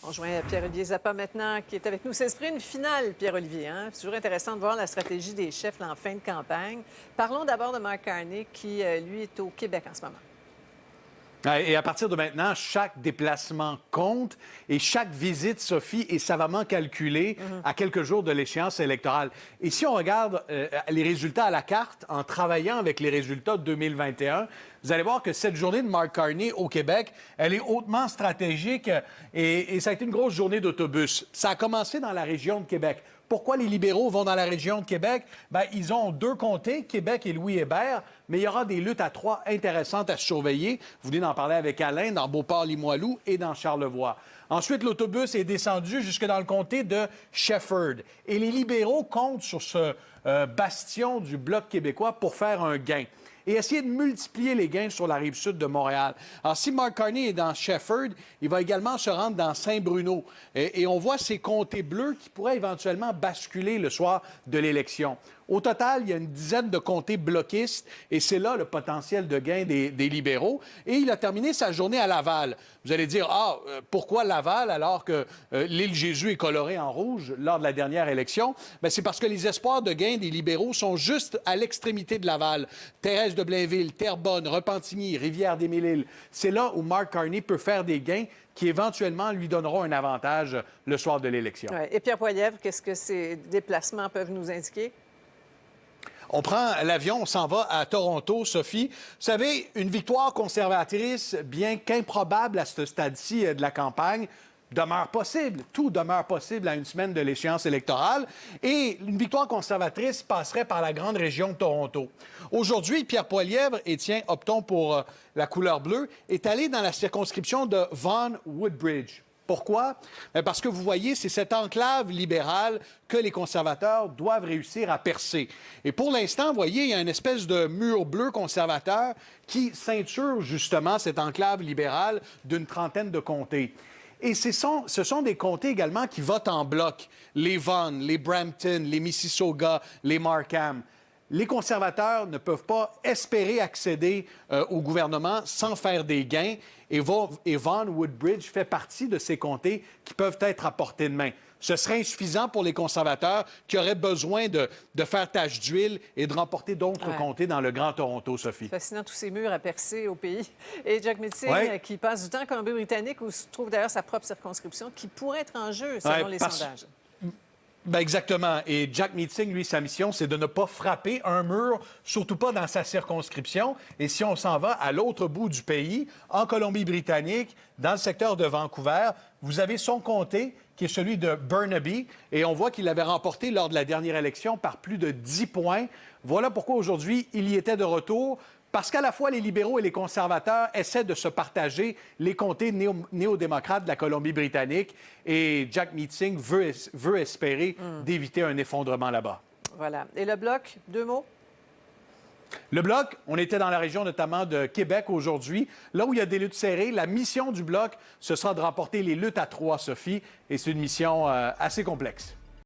On joint Pierre-Olivier Zappa maintenant, qui est avec nous. C'est une finale, Pierre-Olivier. Hein? C'est toujours intéressant de voir la stratégie des chefs là, en fin de campagne. Parlons d'abord de Mark Carney, qui, lui, est au Québec en ce moment. Et à partir de maintenant, chaque déplacement compte et chaque visite, Sophie, est savamment calculée à quelques jours de l'échéance électorale. Et si on regarde les résultats à la carte, en travaillant avec les résultats de 2021, vous allez voir que cette journée de Mark Carney au Québec, elle est hautement stratégique et ça a été une grosse journée d'autobus. Ça a commencé dans la région de Québec. Pourquoi les libéraux vont dans la région de Québec? Bien, ils ont 2 comtés, Québec et Louis-Hébert, mais il y aura des luttes à 3 intéressantes à surveiller. Vous venez d'en parler avec Alain, dans Beauport-Limoilou et dans Charlevoix. Ensuite, l'autobus est descendu jusque dans le comté de Shefford. Et les libéraux comptent sur ce bastion du Bloc québécois pour faire un gain et essayer de multiplier les gains sur la rive sud de Montréal. Alors, si Mark Carney est dans Shefford, il va également se rendre dans Saint-Bruno. Et on voit ces comtés bleus qui pourraient éventuellement basculer le soir de l'élection. Au total, il y a une dizaine de comtés bloquistes et c'est là le potentiel de gain des libéraux. Et il a terminé sa journée à Laval. Vous allez dire, pourquoi Laval alors que l'île Jésus est colorée en rouge lors de la dernière élection? Bien, c'est parce que les espoirs de gain des libéraux sont juste à l'extrémité de Laval. Thérèse de Blainville, Terrebonne, Repentigny, Rivière-des-Mille-Îles. C'est là où Mark Carney peut faire des gains qui éventuellement lui donneront un avantage le soir de l'élection. Ouais. Et Pierre Poilievre, qu'est-ce que ces déplacements peuvent nous indiquer? On prend l'avion, on s'en va à Toronto, Sophie. Vous savez, une victoire conservatrice, bien qu'improbable à ce stade-ci de la campagne, demeure possible. Tout demeure possible à une semaine de l'échéance électorale. Et une victoire conservatrice passerait par la grande région de Toronto. Aujourd'hui, Pierre Poilievre, et tiens, optons pour la couleur bleue, est allé dans la circonscription de Vaughan Woodbridge. Pourquoi? Parce que vous voyez, c'est cette enclave libérale que les conservateurs doivent réussir à percer. Et pour l'instant, vous voyez, il y a une espèce de mur bleu conservateur qui ceinture justement cette enclave libérale d'une trentaine de comtés. Et ce sont des comtés également qui votent en bloc. Les Vaughan, les Brampton, les Mississauga, les Markham. Les conservateurs ne peuvent pas espérer accéder au gouvernement sans faire des gains. Et Vaughan Woodbridge fait partie de ces comtés qui peuvent être à portée de main. Ce serait insuffisant pour les conservateurs qui auraient besoin de faire tache d'huile et de remporter d'autres comtés dans le Grand Toronto, Sophie. Fascinant, tous ces murs à percer au pays. Et Jack Meeting, qui passe du temps en Colombie-Britannique, où se trouve d'ailleurs sa propre circonscription, qui pourrait être en jeu selon les sondages. Bien, exactement. Et Jack Meeting, lui, sa mission, c'est de ne pas frapper un mur, surtout pas dans sa circonscription. Et si on s'en va à l'autre bout du pays, en Colombie-Britannique, dans le secteur de Vancouver, vous avez son comté, qui est celui de Burnaby. Et on voit qu'il l'avait remporté lors de la dernière élection par plus de 10 points. Voilà pourquoi aujourd'hui, il y était de retour. Parce qu'à la fois, les libéraux et les conservateurs essaient de se partager les comtés néo-démocrates de la Colombie-Britannique. Et Jack Meeting veut espérer d'éviter un effondrement là-bas. Voilà. Et le Bloc, 2 mots? Le Bloc, on était dans la région notamment de Québec aujourd'hui, là où il y a des luttes serrées. La mission du Bloc, ce sera de remporter les luttes à 3, Sophie, et c'est une mission assez complexe.